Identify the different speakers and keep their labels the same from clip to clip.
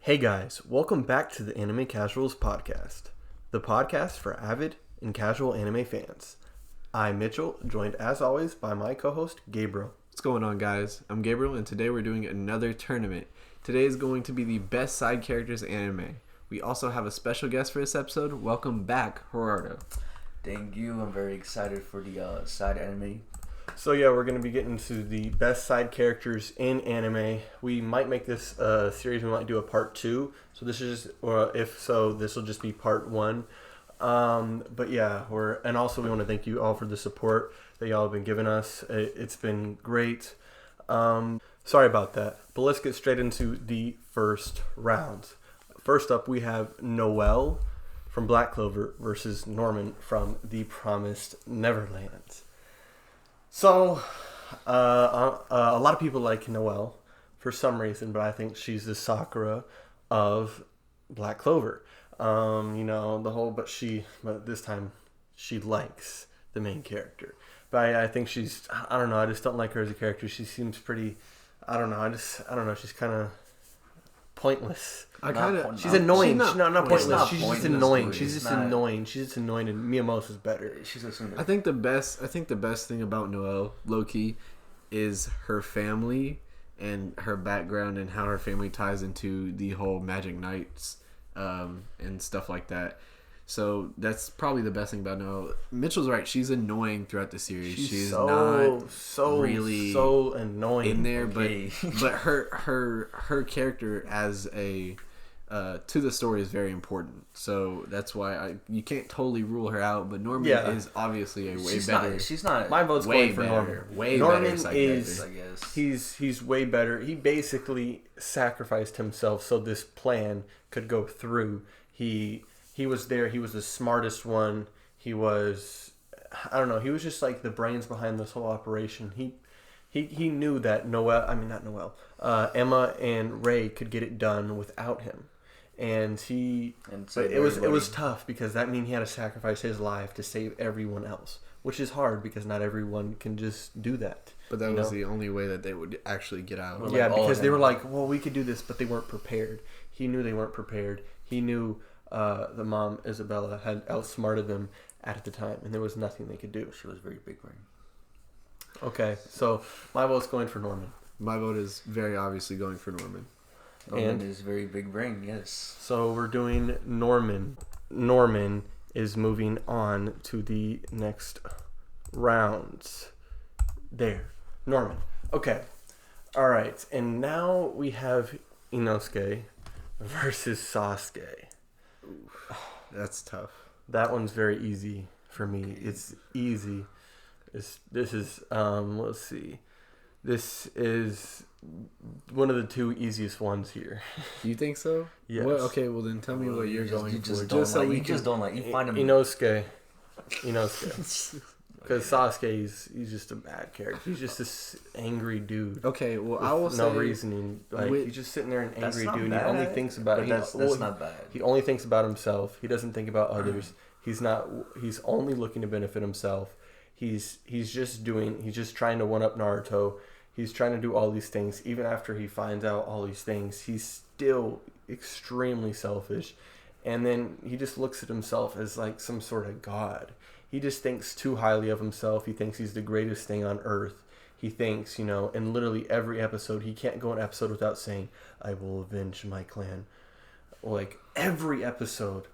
Speaker 1: Hey guys, welcome back to the Anime Casuals podcast, the podcast for avid and casual anime fans. I'm Mitchell, joined as always by my co-host Gabriel.
Speaker 2: What's going on, guys? I'm Gabriel, and today we're doing another tournament. Today is going to be the best side characters anime. We also have a special guest for this episode. Welcome back, Gerardo.
Speaker 3: Thank you. I'm very excited for the side anime.
Speaker 1: So yeah, we're going to be getting to the best side characters in anime. We might make this a series. We might do a part 2. So this is just, or if so, this will just be part 1. But yeah, and also we want to thank you all for the support that y'all have been giving us. It's been great. Sorry about that. But let's get straight into the first round. First up, we have Noelle from Black Clover versus Norman from The Promised Neverland. So, a lot of people like Noelle for some reason, but I think she's the Sakura of Black Clover. But this time she likes the main character. But I think I don't know, I just don't like her as a character. She seems pretty, I don't know, she's kind of pointless. She's annoying. She's not pointless. She's just annoying. She's just annoying. She's just annoying, and Miyamoto's better.
Speaker 2: I think the best thing about Noelle, low-key, is her family and her background and how her family ties into the whole Magic Knights and stuff like that. So that's probably the best thing about Noelle. Mitchell's right. She's annoying throughout the series. She's not really
Speaker 1: so annoying
Speaker 2: in there, but her character as a to the story is very important. So that's why you can't totally rule her out. But Norman is obviously a way better.
Speaker 3: She's not.
Speaker 1: My vote's going for Norman. Norman is.
Speaker 3: I guess
Speaker 1: he's way better. He basically sacrificed himself so this plan could go through. He was there. He was the smartest one. He was, I don't know. He was just like the brains behind this whole operation. He knew that Emma and Ray could get it done without him, but it was tough because that meant he had to sacrifice his life to save everyone else, which is hard because not everyone can just do that.
Speaker 2: But that was the only way that they would actually get out.
Speaker 1: Yeah, because they were like, well, we could do this, but they weren't prepared. He knew they weren't prepared. He knew the mom, Isabella, had outsmarted them at the time, and there was nothing they could do.
Speaker 3: She was very big brain.
Speaker 1: Okay, so my vote's going for Norman.
Speaker 2: My vote is very obviously going for Norman.
Speaker 3: Norman is very big brain, yes.
Speaker 1: So we're doing Norman. Norman is moving on to the next round. There. Norman. Okay. All right, and now we have Inosuke versus Sasuke.
Speaker 2: That's tough.
Speaker 1: That one's very easy for me. It's easy. This is let's see. This is one of the 2 easiest ones here.
Speaker 2: You think so?
Speaker 1: Yes.
Speaker 2: Well, okay, well then tell me what you're going for.
Speaker 3: You find him.
Speaker 1: Inosuke. Because Sasuke, he's just a bad character. He's just this angry dude.
Speaker 2: Okay, well I will say
Speaker 1: no reasoning. He's just sitting there an angry dude. And he only thinks about.
Speaker 3: That's not bad.
Speaker 1: He only thinks about himself. He doesn't think about others. He's only looking to benefit himself. He's just trying to one up Naruto. He's trying to do all these things. Even after he finds out all these things, he's still extremely selfish. And then he just looks at himself as like some sort of god. He just thinks too highly of himself. He thinks he's the greatest thing on earth. He thinks, in literally every episode, he can't go an episode without saying, I will avenge my clan. Like, every episode.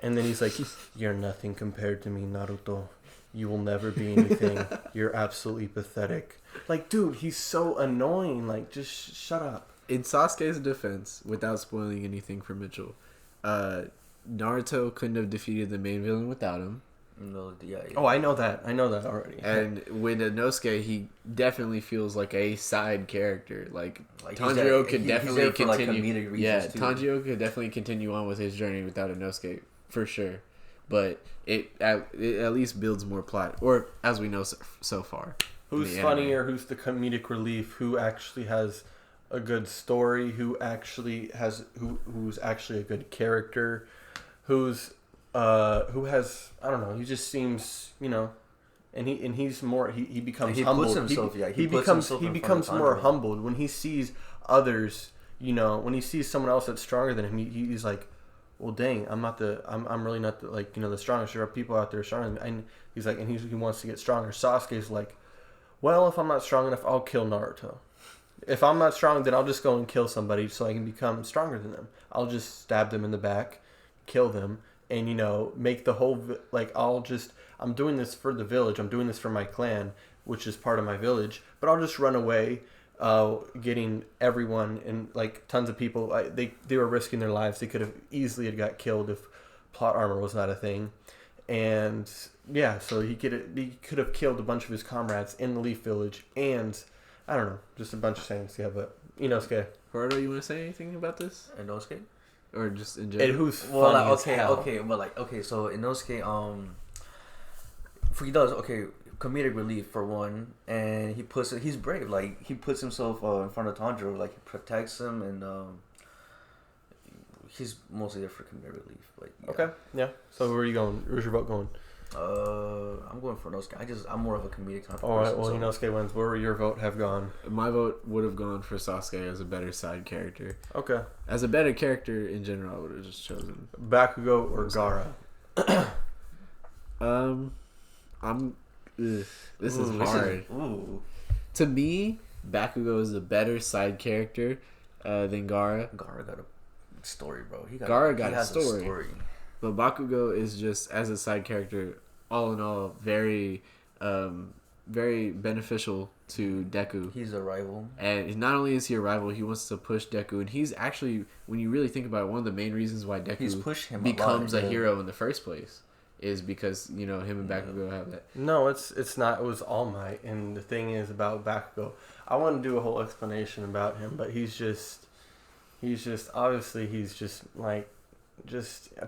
Speaker 1: And then he's like, you're nothing compared to me, Naruto. You will never be anything. You're absolutely pathetic. Like, dude, he's so annoying. Like, just shut up.
Speaker 2: In Sasuke's defense, without spoiling anything for Mitchell, Naruto couldn't have defeated the main villain without him.
Speaker 3: No, yeah.
Speaker 1: Oh, I know that already.
Speaker 2: And with Inosuke, he definitely feels like a side character. Like Tanjiro could definitely continue. Tanjiro could definitely continue on with his journey without Inosuke for sure. But it at least builds more plot, or as we know so far.
Speaker 1: Who's funnier? Who's the comedic relief? Who actually has a good story? Who's actually a good character? Who has, I don't know, he just seems, and he's more, he becomes humbled. He becomes more humbled when he sees others, when he sees someone else that's stronger than him, he's like, well, dang, I'm really not the, like, the strongest. There are people out there stronger than me. And he's like, and he wants to get stronger. Sasuke's like, well, if I'm not strong enough, I'll kill Naruto. If I'm not strong, then I'll just go and kill somebody so I can become stronger than them. I'll just stab them in the back, kill them, and, make the whole, I'm doing this for the village. I'm doing this for my clan, which is part of my village. But I'll just run away, getting everyone and, like, tons of people. They were risking their lives. They could have easily had got killed if plot armor was not a thing. And, yeah, so he could have killed a bunch of his comrades in the Leaf Village and... I don't know, just a bunch of things. Yeah, but Inosuke.
Speaker 2: Gerardo, you want to say anything about this?
Speaker 3: Inosuke?
Speaker 2: Or just in general?
Speaker 1: And who's funny as hell.
Speaker 3: So Inosuke, he does comedic relief for one, and he's brave. Like, he puts himself in front of Tanjiro, like, he protects him, and he's mostly there for comedic relief. Like, yeah.
Speaker 1: Okay, yeah. So where are you going? Where's your vote going?
Speaker 3: I'm going for Inosuke. I'm more of a comedic type of person.
Speaker 1: All right, well, Inosuke wins. Where would your vote have gone?
Speaker 2: My vote would have gone for Sasuke as a better side character.
Speaker 1: Okay.
Speaker 2: As a better character in general, I would have just chosen
Speaker 1: Bakugo or Gaara.
Speaker 2: This is hard. To me, Bakugo is a better side character than Gaara.
Speaker 3: Gaara got a story, bro.
Speaker 2: Gaara got a story. But Bakugo is just, as a side character, all in all, very, very beneficial to Deku.
Speaker 3: He's a rival.
Speaker 2: And not only is he a rival, he wants to push Deku. And he's actually, when you really think about it, one of the main reasons why Deku becomes a hero in the first place is because, him and Bakugo have that.
Speaker 1: No, it's not. It was All Might. And the thing is about Bakugo, I want to do a whole explanation about him, but he's just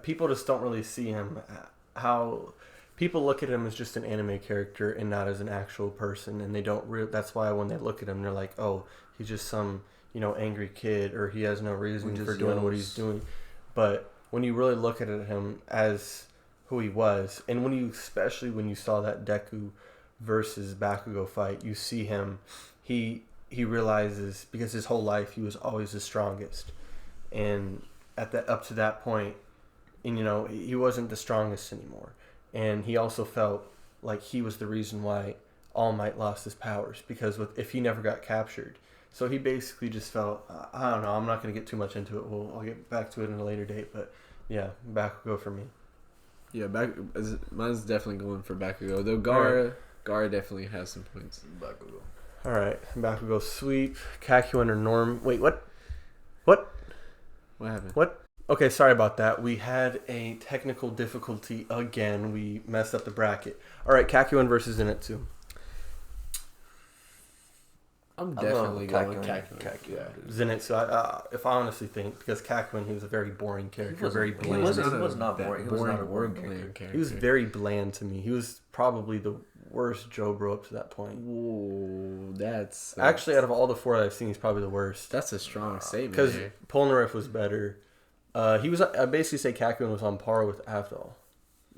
Speaker 1: people just don't really see him how people look at him as just an anime character and not as an actual person, and they don't that's why when they look at him they're like, oh, he's just some angry kid, or he has no reason for doing what he's doing. But when you really look at him as who he was, and especially when you saw that Deku versus Bakugo fight, you see him, he realizes, because his whole life he was always the strongest, and up to that point, and he wasn't the strongest anymore, and he also felt like he was the reason why All Might lost his powers, because if he never got captured, so he basically just felt, I don't know, I'm not going to get too much into it. I'll get back to it in a later date, but yeah, Bakugo for me. Yeah,
Speaker 2: mine's definitely going for Bakugo, though Gaara definitely has some points.
Speaker 3: Bakugo.
Speaker 1: All right, Bakugo sweep. Kakyoin or Norm? Wait, what?
Speaker 2: What happened?
Speaker 1: What? Okay, sorry about that. We had a technical difficulty again. We messed up the bracket. All right, Kakyoin versus Zenitsu.
Speaker 2: I'm definitely going with Kakyoin.
Speaker 1: Yeah. Zenitsu, if I honestly think, because Kakyoin, he was a very boring character, very bland.
Speaker 3: He was not boring. He was not a boring character.
Speaker 1: He was very bland to me. He was probably the worst Jobro up to that point.
Speaker 2: Whoa, that's...
Speaker 1: Actually, out of all the four that I've seen, he's probably the worst.
Speaker 2: That's a strong statement.
Speaker 1: Because Polnareff was better. I basically say Kakyoin was on par with Avdol.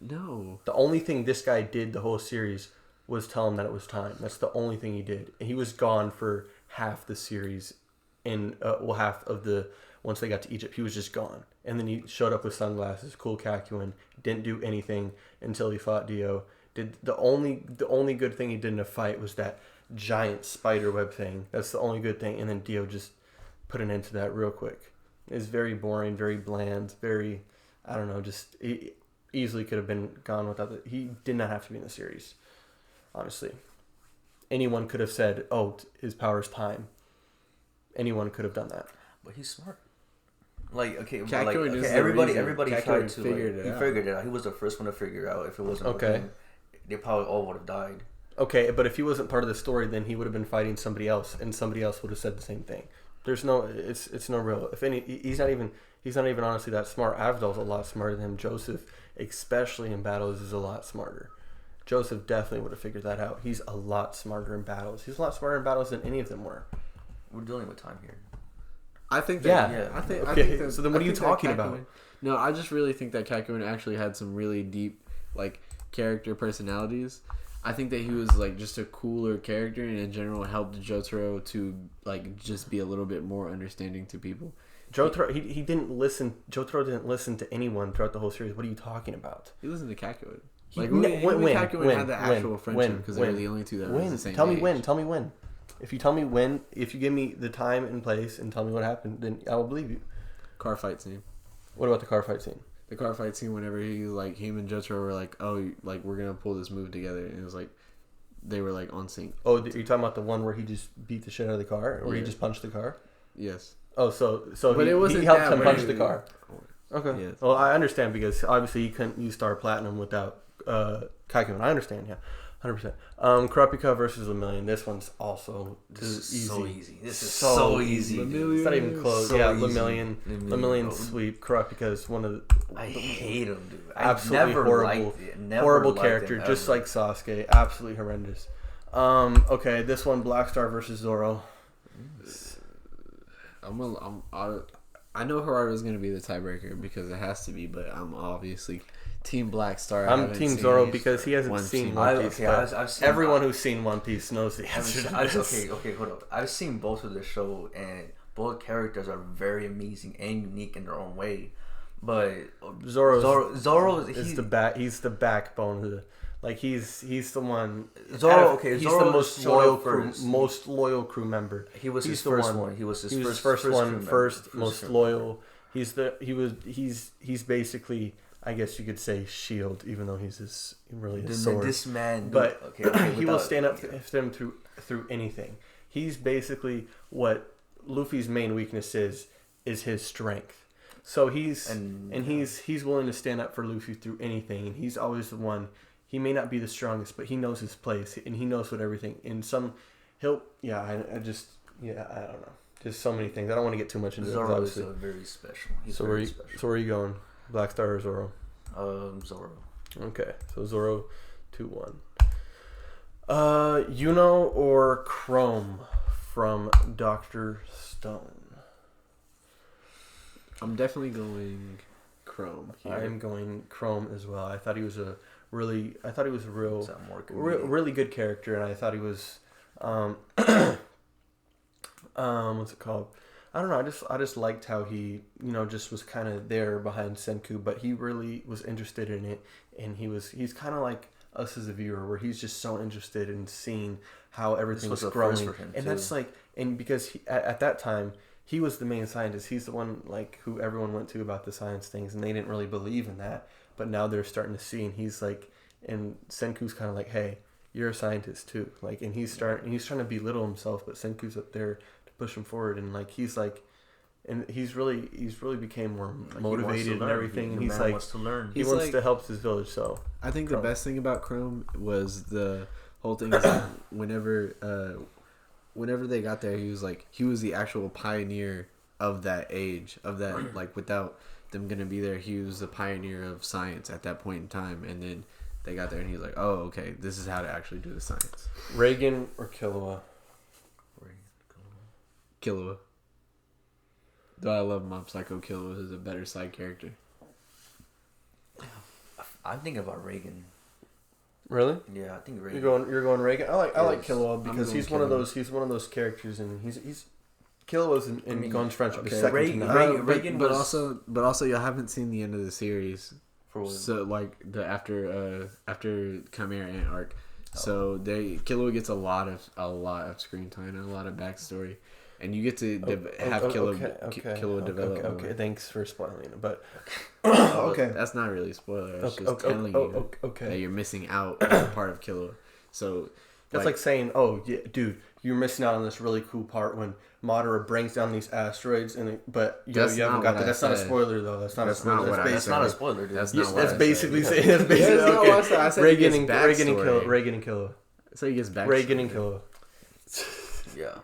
Speaker 2: No.
Speaker 1: The only thing this guy did the whole series was tell him that it was time. That's the only thing he did. And he was gone for half the series, half of the... Once they got to Egypt, he was just gone. And then he showed up with sunglasses, cool Kakyoin, didn't do anything until he fought Dio. The only good thing he did in a fight was that giant spider web thing. That's the only good thing. And then Dio just put an end to that real quick. It's very boring, very bland, very, I don't know, just easily could have been gone without he did not have to be in the series. Honestly, anyone could have said, "Oh, his power's time." Anyone could have done that.
Speaker 3: But he's smart. Like,
Speaker 2: Kakyoin
Speaker 3: everybody
Speaker 2: Kakyoin
Speaker 3: tried to
Speaker 2: figured it out.
Speaker 3: He figured it out. He was the first one to figure it out. If it wasn't
Speaker 1: okay,
Speaker 3: him, they probably all would have died.
Speaker 1: Okay, but if he wasn't part of the story, then he would have been fighting somebody else, and somebody else would have said the same thing. There's no, it's no real. If any, he's not even honestly that smart. Avdol's a lot smarter than him. Joseph, especially in battles, is a lot smarter. Joseph definitely would have figured that out. He's a lot smarter in battles. He's a lot smarter in battles than any of them were.
Speaker 3: We're dealing with time here.
Speaker 2: I think
Speaker 1: that,
Speaker 3: yeah.
Speaker 2: I think
Speaker 1: so then what are you talking about?
Speaker 2: No, I just really think that Kakyoin actually had some really deep, like, character personalities. I think that he was like just a cooler character, and in general helped Jotaro to like just be a little bit more understanding to people.
Speaker 1: Jotaro, he didn't listen. Jotaro didn't listen to anyone throughout the whole series. What are you talking about?
Speaker 2: He listened to Kakyoin.
Speaker 1: Like
Speaker 2: When
Speaker 1: when
Speaker 2: had the actual friendship because they were the only two that were the same
Speaker 1: Tell me
Speaker 2: age.
Speaker 1: when. Tell me when. If you tell me when, if you give me the time and place and tell me what happened, then I will believe you.
Speaker 2: Car fight scene.
Speaker 1: What about the car fight scene?
Speaker 2: The car fight scene whenever he like him and Jotaro were like, oh, like we're gonna pull this move together, and it was like they were like on sync.
Speaker 1: Oh, are you talking about the one where he just beat the shit out of the car, or he
Speaker 2: Yeah.
Speaker 1: just punched the car?
Speaker 2: Yes.
Speaker 1: Oh, so
Speaker 2: But it wasn't
Speaker 1: he helped
Speaker 2: that
Speaker 1: him punch
Speaker 2: way.
Speaker 1: the car. Okay.
Speaker 2: Yes.
Speaker 1: Well, I understand because obviously he couldn't use Star Platinum without Kakyoin. I understand. Yeah, 100%. Kurapika versus Lemillion. This one's also
Speaker 3: This is
Speaker 1: easy.
Speaker 3: so easy. This is so easy. Dude.
Speaker 1: It's not even close.
Speaker 3: So
Speaker 1: yeah,
Speaker 3: easy.
Speaker 1: Lemillion
Speaker 3: bro.
Speaker 1: sweep. Kurapika is one of the
Speaker 3: I hate him, dude.
Speaker 1: absolutely
Speaker 3: never
Speaker 1: horrible,
Speaker 3: liked it. Never
Speaker 1: horrible
Speaker 3: liked
Speaker 1: character,
Speaker 3: him
Speaker 1: just
Speaker 3: ever.
Speaker 1: like Sasuke. Absolutely horrendous. Okay, this one, Black Star versus Zoro.
Speaker 2: I know Harada's gonna be the tiebreaker because it has to be, but I'm obviously Team Black Star.
Speaker 1: I'm Team Zoro because he hasn't
Speaker 2: One
Speaker 1: seen
Speaker 2: Team.
Speaker 1: One Piece. but
Speaker 3: I've seen,
Speaker 1: everyone who's seen One Piece knows the answer to this.
Speaker 3: okay, hold up. I've seen both of the show, and both characters are very amazing and unique in their own way. But Zoro
Speaker 1: is the back. He's the backbone of the. Like he's the one.
Speaker 3: Zoro.
Speaker 1: He's
Speaker 3: Zoro
Speaker 1: the most
Speaker 3: showed
Speaker 1: loyal
Speaker 3: up
Speaker 1: crew,
Speaker 3: first.
Speaker 1: most loyal crew member.
Speaker 3: He was
Speaker 1: He's
Speaker 3: his
Speaker 1: the
Speaker 3: first
Speaker 1: one.
Speaker 3: one. He was his
Speaker 1: He was
Speaker 3: first
Speaker 1: first one,
Speaker 3: crew member.
Speaker 1: first most
Speaker 3: crew
Speaker 1: loyal. He's basically, I guess you could say, Shield, even though he's really a sword.
Speaker 3: This man, dude,
Speaker 1: But he will
Speaker 3: without-
Speaker 1: stand up to them through anything. He's basically what Luffy's main weakness is his strength. So he's willing to stand up for Luffy through anything, and he's always the one. He may not be the strongest, but he knows his place and he knows what everything. I don't know. Just so many things. I don't want to get too much into it.
Speaker 3: Zoro is very special. He's
Speaker 1: So
Speaker 3: very special.
Speaker 1: where are you going? Black Star or Zoro?
Speaker 3: Zoro.
Speaker 1: Okay, so Zoro 2-1. Yuno or Chrome from Dr. Stone?
Speaker 2: I'm definitely going Chrome here.
Speaker 1: I'm going Chrome as well. I thought he was a really
Speaker 3: More
Speaker 1: really good character, and I thought he was what's it called? I don't know. I just liked how he, just was kind of there behind Senku, but he really was interested in it, and he's kind of like us as a viewer, where he's just so interested in seeing how everything was growing,
Speaker 3: for him,
Speaker 1: and
Speaker 3: too.
Speaker 1: that's like, and because at that time he was the main scientist, he's the one like who everyone went to about the science things, and they didn't really believe in that, but now they're starting to see, and he's like, and Senku's kind of like, hey, you're a scientist too, like, and he's trying to belittle himself, but Senku's up there push him forward, and like he's really became more motivated and everything, and he's like
Speaker 3: wants to learn.
Speaker 1: he wants to help his village. So
Speaker 2: I think the best thing about Chrome was the whole thing is that whenever they got there, he was the actual pioneer of that age, of that, like, without them gonna be there, he was the pioneer of science at that point in time, and then they got there and he's like, oh, okay, this is how to actually do the science.
Speaker 1: Reagan or Killua?
Speaker 2: Killua. Though I love Mob Psycho, Killua is a better side character.
Speaker 3: I'm thinking about Reagan.
Speaker 1: Really?
Speaker 3: Yeah, I think Reagan.
Speaker 1: You're going Reagan. I like
Speaker 2: Yes,
Speaker 1: Killua because
Speaker 2: I'm
Speaker 1: he's
Speaker 2: going
Speaker 1: one of those characters, and he's Killua's in Gon's friendship is
Speaker 2: okay,
Speaker 1: second
Speaker 3: Reagan-
Speaker 1: to none.
Speaker 3: Reagan
Speaker 2: but
Speaker 3: was-
Speaker 2: also y'all haven't seen the end of the series.
Speaker 3: For
Speaker 2: So like the after Chimera Ant arc, so Killua gets a lot of screen time and a lot of backstory, and you get to have Killua develop.
Speaker 1: Okay,
Speaker 2: more.
Speaker 1: thanks for spoiling it, but
Speaker 2: Okay, that's not really a spoiler. That's just telling you that you're missing out on part of Killua. So
Speaker 1: that's like saying, oh yeah, dude, you're missing out on this really cool part when Madara brings down these asteroids, but you haven't got that. That's not a spoiler though. That's not a spoiler.
Speaker 3: That's not a spoiler, dude.
Speaker 2: That's not what
Speaker 1: That's
Speaker 2: I
Speaker 1: basically
Speaker 2: said.
Speaker 1: saying. That's basically
Speaker 2: That's not what I said. I
Speaker 1: okay.
Speaker 2: said
Speaker 1: Reagan
Speaker 2: he
Speaker 1: and
Speaker 2: gets
Speaker 1: Killua.
Speaker 2: backstory.
Speaker 1: Reagan and Killua.
Speaker 2: So he gets back.
Speaker 1: Reagan and Killua.
Speaker 3: Yeah.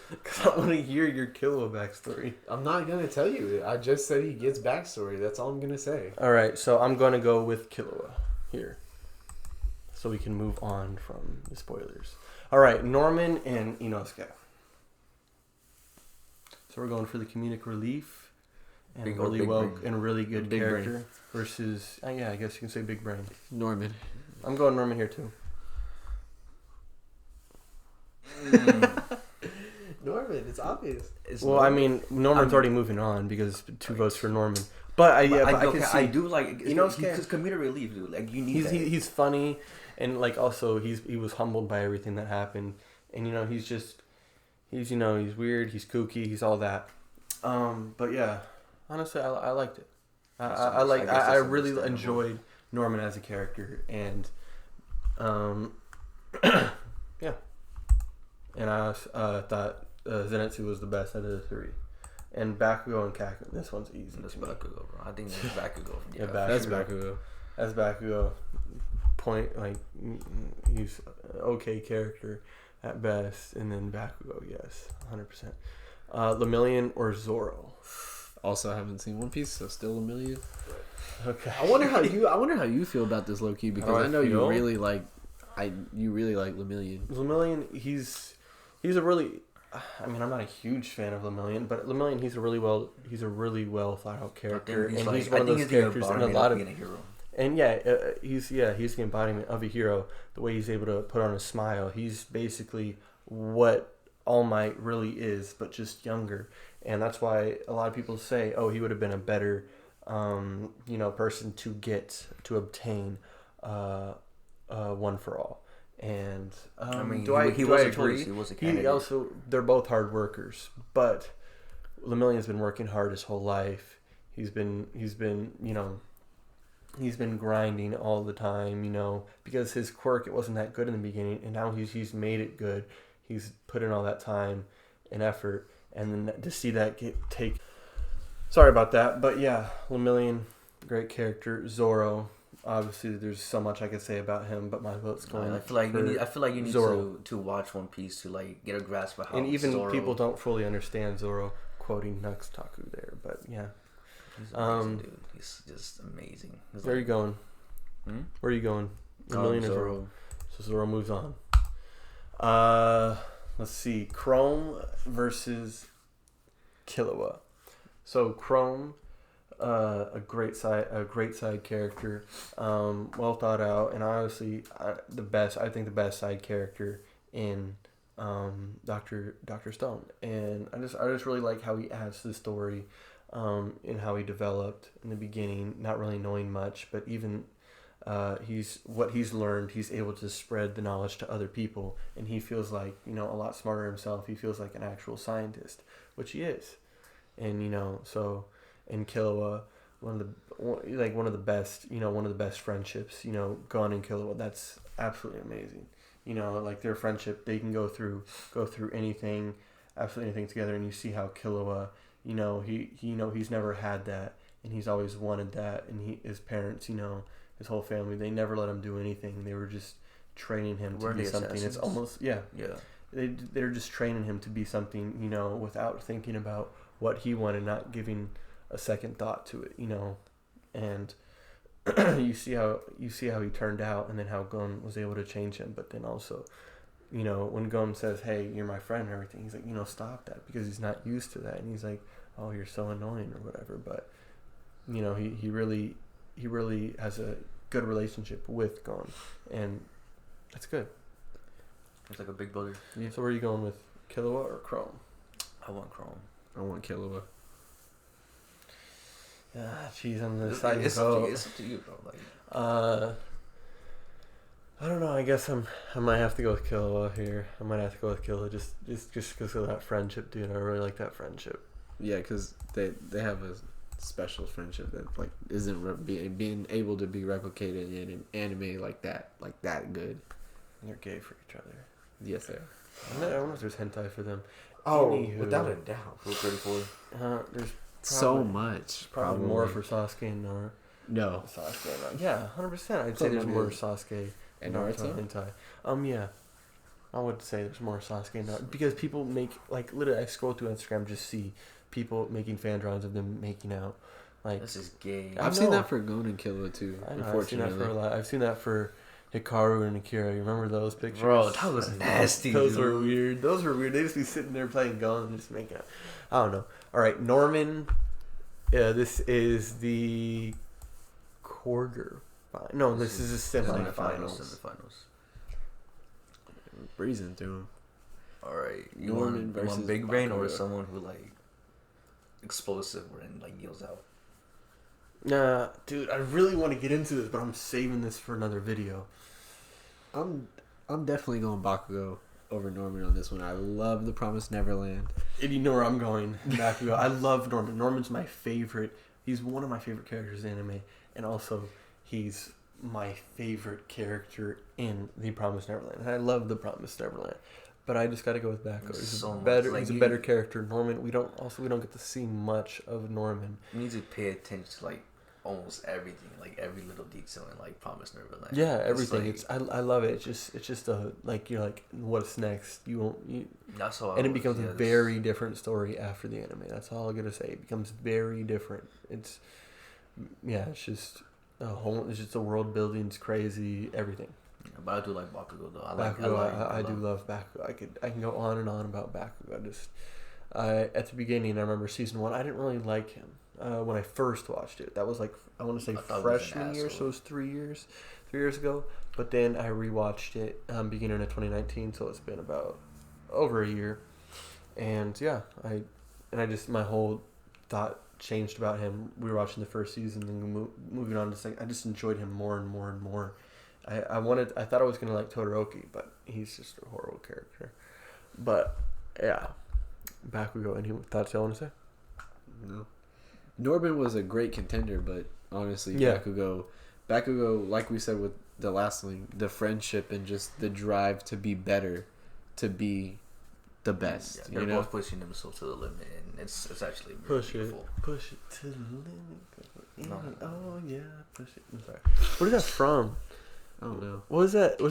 Speaker 1: Because I want to hear your Killua backstory.
Speaker 2: I'm not gonna tell you. I just said he gets backstory. That's all I'm gonna say.
Speaker 1: All right, so I'm going to go with Killua here, so we can move on from the spoilers. All right, Norman and Inosuke. So we're going for the comedic relief and
Speaker 3: Big
Speaker 1: really
Speaker 3: brain.
Speaker 1: really good
Speaker 2: Big
Speaker 1: character versus I guess you can say big brain.
Speaker 2: Norman.
Speaker 1: I'm going Norman here too.
Speaker 2: Norman, it's obvious.
Speaker 1: Well, I mean, Norman's already moving on because 2 votes for Norman. But I can see.
Speaker 3: I do like, you know, because comedic relief, dude. Like, you need that.
Speaker 1: He's funny, and like also he was humbled by everything that happened, and you know he's weird, he's kooky, he's all that. But yeah, honestly, I liked it. I really enjoyed Norman as a character, and yeah, and I thought Zenitsu was the best out of the 3. And Bakugo and Kaku. This one's easy.
Speaker 3: That's Bakugo, bro. I think that's Bakugo.
Speaker 1: Yeah,
Speaker 2: That's Bakugo.
Speaker 1: That's Bakugo. Point, like, he's an okay character at best. And then Bakugo, yes, 100%. Lemillion or Zoro?
Speaker 2: Also, haven't seen One Piece, so still Lemillion.
Speaker 1: Okay.
Speaker 2: I wonder how you feel about this, low-key, because I know you really like Lemillion.
Speaker 1: Lemillion, he's a really. I mean, I'm not a huge fan of Lemillion, but Lemillion, he's a really well thought out character, and he's one of those characters in a lot of. And he's the embodiment of a hero. The way he's able to put on a smile, he's basically what All Might really is, but just younger. And that's why a lot of people say, "Oh, he would have been a better, person to obtain, One for All." And
Speaker 3: I mean,
Speaker 1: do I agree?
Speaker 3: He was a candidate.
Speaker 1: They're both hard workers, but Lemillion's been working hard his whole life. He's been grinding all the time, because his quirk, it wasn't that good in the beginning, and now he's made it good. He's put in all that time and effort, and then to see that sorry about that, but yeah, Lemillion, great character. Zoro, obviously there's so much I could say about him, but my vote's going.
Speaker 3: I feel like you need to watch One Piece to like get a grasp of how.
Speaker 1: And even
Speaker 3: Zoro,
Speaker 1: people don't fully understand Zoro, quoting Nuxtaku there, but yeah.
Speaker 3: He's amazing, dude. He's just amazing.
Speaker 1: Where are you going? Where are you going? Lemillion or Zoro? So Zoro moves on. Let's see. Chrome versus Killua. So Chrome, a great side character, well thought out, and honestly, I think the best side character in Dr. Stone. And I just really like how he adds to the story, and how he developed in the beginning, not really knowing much, but even he's learned, he's able to spread the knowledge to other people, and he feels like, a lot smarter himself. He feels like an actual scientist, which he is. And and Killua, one of the best friendships, Gon and Killua, that's absolutely amazing. Like their friendship, they can go through anything, absolutely anything together, and you see how Killua, he's never had that, and he's always wanted that, and his parents, his whole family, they never let him do anything. They were just training him to be something. Assassins? It's almost they're just training him to be something, without thinking about what he wanted, not giving a second thought to it, and you see how he turned out, and then how Gon was able to change him. But then also, when Gon says, "Hey, you're my friend," and everything, he's like, stop that, because he's not used to that, and he's like, "Oh, you're so annoying," or whatever. But he really has a good relationship with Gon, and that's good.
Speaker 3: It's like a big brother.
Speaker 1: Yeah. So where are you going with, Killua or Chrome?
Speaker 3: I want Chrome.
Speaker 2: I want Killua.
Speaker 1: Jeez, on the side.
Speaker 3: It's up to you, bro. Like,
Speaker 1: I don't know. I guess I might have to go with Killua here. I might have to go with Killua just because of that friendship, dude. I really like that friendship.
Speaker 2: Yeah, because they have a special friendship that like isn't being able to be replicated in an anime like that good.
Speaker 1: They're gay for each other.
Speaker 2: Yes, they are.
Speaker 1: I don't know if there's hentai for them.
Speaker 2: Oh,
Speaker 1: Anywho,
Speaker 2: without a doubt.
Speaker 3: Rule 34.
Speaker 1: There's
Speaker 2: so much.
Speaker 1: Probably more for Sasuke and Naruto.
Speaker 2: No.
Speaker 1: Sasuke and Naruto. Yeah, 100%. I'd say there's more Sasuke
Speaker 2: and Naruto
Speaker 1: hentai. Yeah. I would say there's more Sasuke and Naruto, because people make, like, literally, I scroll through Instagram, just see people making fan drawings of them making out. Like,
Speaker 3: this is gay.
Speaker 2: I've seen that for Gon and Killua too.
Speaker 1: I've seen that for a lot. I've seen that for Hikaru and Akira. You remember those pictures?
Speaker 3: Bro, that was nasty.
Speaker 1: Those were weird. They just be sitting there playing Gon and just making out. I don't know. All right, Norman. This is the quarter. No, this is the semifinals.
Speaker 3: Semifinals.
Speaker 2: Breezing through them.
Speaker 3: All right, you
Speaker 2: Norman
Speaker 3: want
Speaker 2: versus
Speaker 3: big brain or
Speaker 2: Bakugo.
Speaker 3: someone who like explosive and like yells out?
Speaker 1: Nah, dude, I really want to get into this, but I'm saving this for another video.
Speaker 2: I'm definitely going Bakugo over Norman on this one. I love The Promised Neverland.
Speaker 1: And you know where I'm going. Bakugo. I love Norman. Norman's my favorite. He's one of my favorite characters in anime, and also he's my favorite character in The Promised Neverland. And I love The Promised Neverland, but I just got to go with Bakugo. He's
Speaker 3: So much.
Speaker 1: better.
Speaker 3: Like,
Speaker 1: he's a
Speaker 3: you-
Speaker 1: better character. Norman. We don't get to see much of Norman.
Speaker 3: You need to pay attention to like almost everything, like every little detail in like Promised Neverland.
Speaker 1: Yeah, everything.
Speaker 3: Like,
Speaker 1: I love it. It's just a like you're like what's next.
Speaker 3: that's how.
Speaker 1: And it becomes a very different story after the anime. That's all I'm gonna say. It becomes very different. It's just a whole. It's just the world building's crazy. Everything.
Speaker 3: But I do like Bakugo though.
Speaker 1: I do love Bakugo. I can go on and on about Bakugo. At the beginning, I remember season 1. I didn't really like him when I first watched it. That was like I want to say freshman year, so it was 3 years ago. But then I rewatched it beginning of 2019, so it's been about over a year. And yeah, I just my whole thought changed about him. We were watching the first season and moving on to second. I just enjoyed him more and more and more. I thought I was gonna like Todoroki, but he's just a horrible character. But yeah, Bakugo. Any thoughts you want to say?
Speaker 2: No. Norman was a great contender, but honestly,
Speaker 1: Yeah.
Speaker 2: Bakugo, like we said with the last link, the friendship and just the drive to be better, to be the best.
Speaker 3: Yeah, they're both pushing themselves to the limit, and it's actually very beautiful.
Speaker 1: Push it to the limit.
Speaker 3: No.
Speaker 1: Oh yeah, push it. I'm sorry. What is that from?
Speaker 2: I don't know.
Speaker 1: What was that?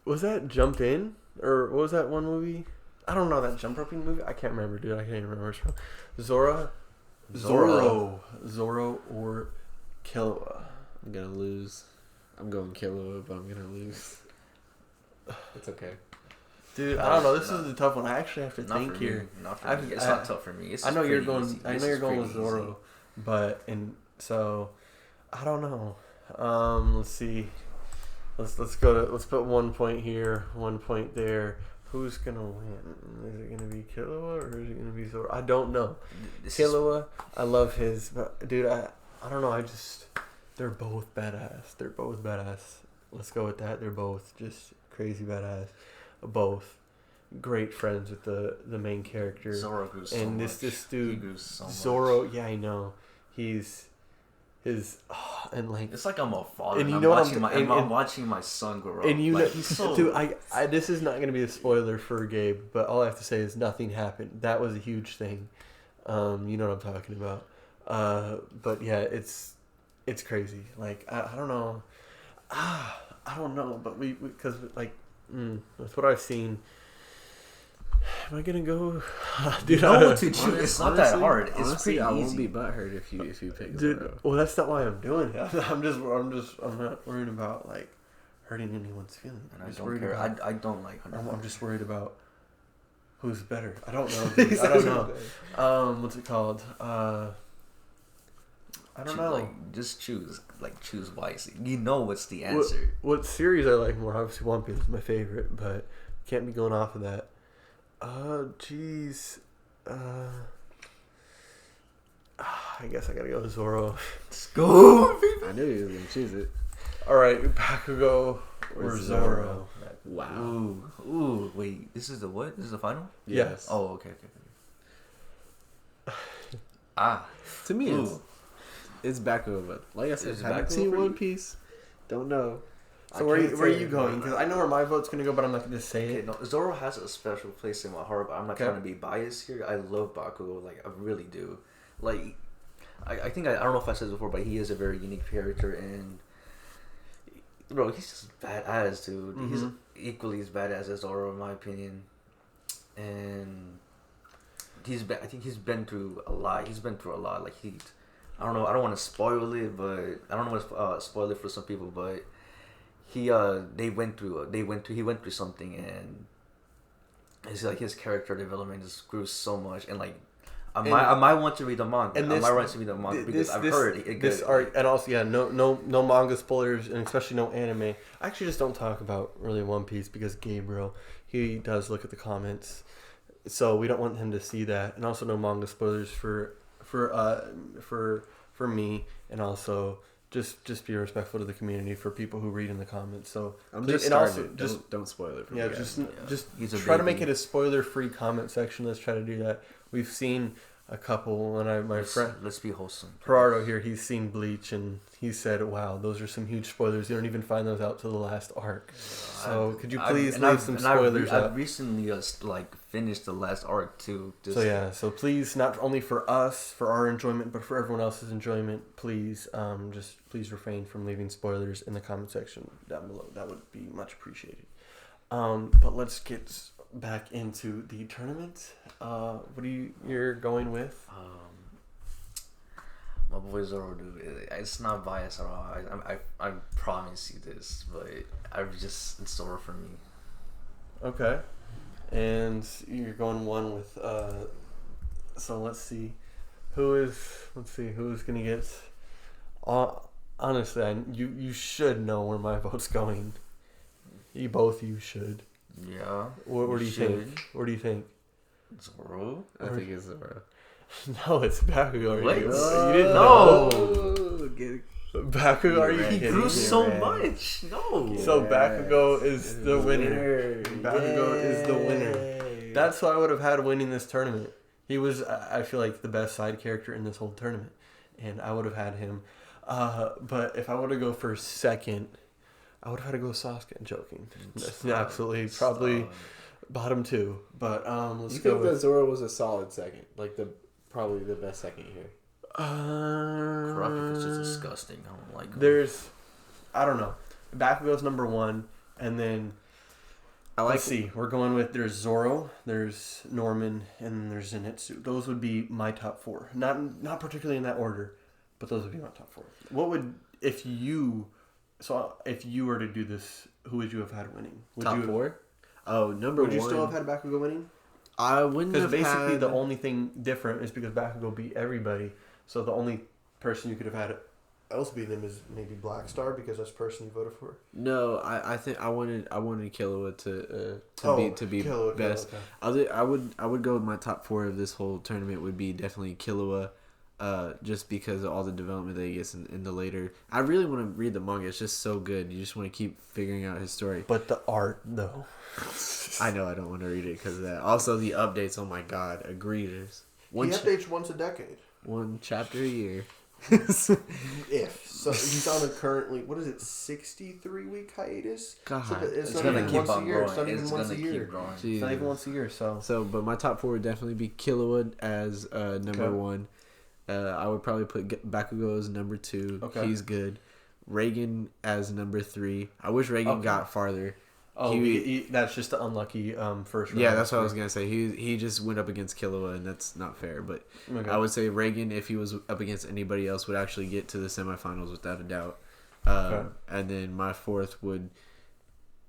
Speaker 1: Was that Jump In, or what was that one movie? I don't know, that jump roping movie. I can't remember, dude. I can't even remember where it's from. Zoro or Killua.
Speaker 2: I'm gonna lose. I'm going Killua, but I'm gonna lose. It's okay.
Speaker 1: Dude, I don't know. This is a tough one. I actually have to
Speaker 3: Not
Speaker 1: think
Speaker 3: for
Speaker 1: here.
Speaker 3: me. Not for me. It's not tough for me. It's
Speaker 1: I know you're
Speaker 3: pretty
Speaker 1: going.
Speaker 3: easy.
Speaker 1: I
Speaker 3: This
Speaker 1: know you're
Speaker 3: is
Speaker 1: going
Speaker 3: pretty
Speaker 1: with Zoro, but so I don't know. Let's see. Let's put 1 point here, 1 point there. Who's gonna win? Is it gonna be Killua or is it gonna be Zoro? I don't know. Killua, I love his, but dude, I don't know. They're both badass. Let's go with that. They're both just crazy badass. Both great friends with the main character.
Speaker 3: Zoro grew so
Speaker 1: and
Speaker 3: much.
Speaker 1: this
Speaker 3: He
Speaker 1: dude
Speaker 3: grew so
Speaker 1: Zoro.
Speaker 3: much.
Speaker 1: Yeah, I know. He's and like.
Speaker 3: It's like I'm a father.
Speaker 1: And you
Speaker 3: I'm
Speaker 1: know what
Speaker 3: watching I'm watching my son grow up.
Speaker 1: And you
Speaker 3: like,
Speaker 1: know,
Speaker 3: he's so.
Speaker 1: dude, I this is not going to be a spoiler for Gabe, but all I have to say is nothing happened. That was a huge thing. You know what I'm talking about. But yeah, it's crazy. Like I don't know. I don't know, but we because like that's what I've seen. Am I gonna go, dude?
Speaker 3: No, to choose. It's not that hard. It's
Speaker 2: Honestly,
Speaker 3: pretty
Speaker 2: I
Speaker 3: easy.
Speaker 2: won't be butthurt if you pick
Speaker 1: Dude,
Speaker 2: Zoro.
Speaker 1: well, that's not why I'm doing it. I'm not worried about like hurting anyone's feelings.
Speaker 3: And
Speaker 1: I'm
Speaker 3: I
Speaker 1: just
Speaker 3: don't
Speaker 1: worried
Speaker 3: care.
Speaker 1: about.
Speaker 3: I don't like Hunter.
Speaker 1: I'm just worried about who's better. I don't know. Dude. I don't know. What's it called? I don't know.
Speaker 3: Like, just choose. Like, choose wisely. You know what's the answer.
Speaker 1: What series I like more? Obviously, One Piece is my favorite, but can't be going off of that. Jeez. I guess I gotta go with Zoro.
Speaker 3: Let's go.
Speaker 2: I knew he was gonna choose it.
Speaker 1: All right, Bakugo or
Speaker 2: Or
Speaker 1: Zoro.
Speaker 2: Zoro. Wow.
Speaker 3: Ooh. Wait. This is the what? This is the final?
Speaker 1: Yes.
Speaker 3: Oh, okay.
Speaker 2: To me,
Speaker 3: Ooh.
Speaker 2: it's Bakugo, but like I said,
Speaker 3: Is it
Speaker 2: haven't
Speaker 3: Bakugo
Speaker 2: seen
Speaker 3: for
Speaker 2: One
Speaker 3: you?
Speaker 2: Piece. Don't know.
Speaker 1: So where are you going? Because I know where my vote's gonna go, but I'm not gonna say
Speaker 3: Okay,
Speaker 1: it.
Speaker 3: no, Zoro has a special place in my heart, but I'm not
Speaker 1: Okay.
Speaker 3: trying to be biased here. I love Bakugo, like I really do. Like, I think I don't know if I said this before, but he is a very unique character, and bro, he's just badass, dude. He's
Speaker 1: Mhm.
Speaker 3: equally as badass as Zoro, in my opinion. And I think he's been through a lot. He's been through a lot. Like I don't know. I don't want to spoil it, but I don't want to spoil it for some people, but. He went through something, and it's like his character development just grew so much, and like I might want to read the manga. I might want to read the manga because I've heard it.
Speaker 1: This art, and also no manga spoilers, and especially no anime. I actually just don't talk about really One Piece because Gabriel, he does look at the comments, so we don't want him to see that. And also no manga spoilers for me, and also just be respectful to the community for people who read in the comments. So
Speaker 2: I'm
Speaker 1: please-
Speaker 2: just
Speaker 1: and
Speaker 2: starting.
Speaker 1: also just
Speaker 2: Don't spoil it for
Speaker 1: yeah,
Speaker 2: me.
Speaker 1: just
Speaker 3: He's a
Speaker 1: try to
Speaker 3: baby.
Speaker 1: make it a spoiler-free comment section. Let's try to do that. We've seen a couple, and my friend
Speaker 3: Let's be wholesome.
Speaker 1: Gerardo here, he's seen Bleach, and he said, "Wow, those are some huge spoilers. You don't even find those out till the last arc." So could you please leave some spoilers out?
Speaker 3: I've recently finished the last arc too.
Speaker 1: So yeah, so please, not only for us, for our enjoyment, but for everyone else's enjoyment, please, please refrain from leaving spoilers in the comment section down below. That would be much appreciated. But let's get back into the tournament. What you're going with?
Speaker 3: My boy Zoro, dude. It's not biased at all. I promise you this, but it's Zoro for me.
Speaker 1: Okay, and you're going one with. So let's see, who's gonna get. Honestly, you should know where my vote's going. You should.
Speaker 3: Yeah.
Speaker 1: Where do you think? Where do you think?
Speaker 3: Zoro?
Speaker 2: I think it's Zoro.
Speaker 1: No, it's Bakugo.
Speaker 3: What?
Speaker 1: You didn't
Speaker 3: No.
Speaker 1: know. Bakugo, are you
Speaker 3: He
Speaker 1: kidding
Speaker 3: grew
Speaker 1: me?
Speaker 3: so
Speaker 2: man.
Speaker 3: much. No.
Speaker 1: So Bakugo is the winner. Bakugo is the winner. That's who I would have had winning this tournament. He was, I feel like, the best side character in this whole tournament, and I would have had him. But if I were to go for second, I would have had to go Sasuke. I'm joking. That's absolutely probably bottom two. But let's
Speaker 4: You
Speaker 1: go
Speaker 4: think that
Speaker 1: with
Speaker 4: Zoro was a solid second, like probably the best second here.
Speaker 3: Kurapika's just disgusting. I don't like him.
Speaker 1: I don't know. Bakugo's number one, and then let's see. We're going with there's Zoro, there's Norman, and there's Zenitsu. Those would be my top four. Not particularly in that order, but those would be my top four. What would if you were to do this? Who would you have had winning?
Speaker 2: Top four? Oh, number
Speaker 1: Would
Speaker 2: one.
Speaker 1: you still have had Bakugo winning?
Speaker 2: I wouldn't
Speaker 1: Because
Speaker 2: have
Speaker 1: basically
Speaker 2: had...
Speaker 1: the only thing different is because Bakugo beat everybody. So the only person you could have had else beat him is maybe Black Star because that's the person you voted for.
Speaker 2: No, I think I wanted Killua to be
Speaker 1: Killua,
Speaker 2: best.
Speaker 1: okay.
Speaker 2: I would go with my top four of this whole tournament would be definitely Killua, just because of all the development that he gets in the later. I really want to read the manga. It's just so good. You just want to keep figuring out his story.
Speaker 1: But the art, though.
Speaker 2: I know I don't want to read it because of that. Also, the updates. Oh my god, egregious.
Speaker 1: Updates once a decade.
Speaker 2: One chapter a year.
Speaker 1: If so, he's on a currently 63-week hiatus.
Speaker 2: God,
Speaker 1: So it's
Speaker 3: It's
Speaker 1: not
Speaker 3: gonna
Speaker 1: even
Speaker 3: keep
Speaker 1: once a
Speaker 3: on
Speaker 1: year.
Speaker 3: growing.
Speaker 1: It's not even
Speaker 3: It's
Speaker 1: once a
Speaker 3: gonna
Speaker 1: year.
Speaker 3: keep growing.
Speaker 1: It's not even once a year. So
Speaker 2: But my top four would definitely be Killua as number
Speaker 1: Okay.
Speaker 2: one. I would probably put Bakugo as number two.
Speaker 1: Okay.
Speaker 2: He's good. Reagan as number three. I wish Reagan
Speaker 1: Okay.
Speaker 2: got farther.
Speaker 1: that's just the unlucky first round.
Speaker 2: Yeah, that's what I was gonna say. He just went up against Killua, and that's not fair. But
Speaker 1: Okay.
Speaker 2: I would say Reagan, if he was up against anybody else, would actually get to the semifinals without a doubt.
Speaker 1: Okay.
Speaker 2: And then my fourth would,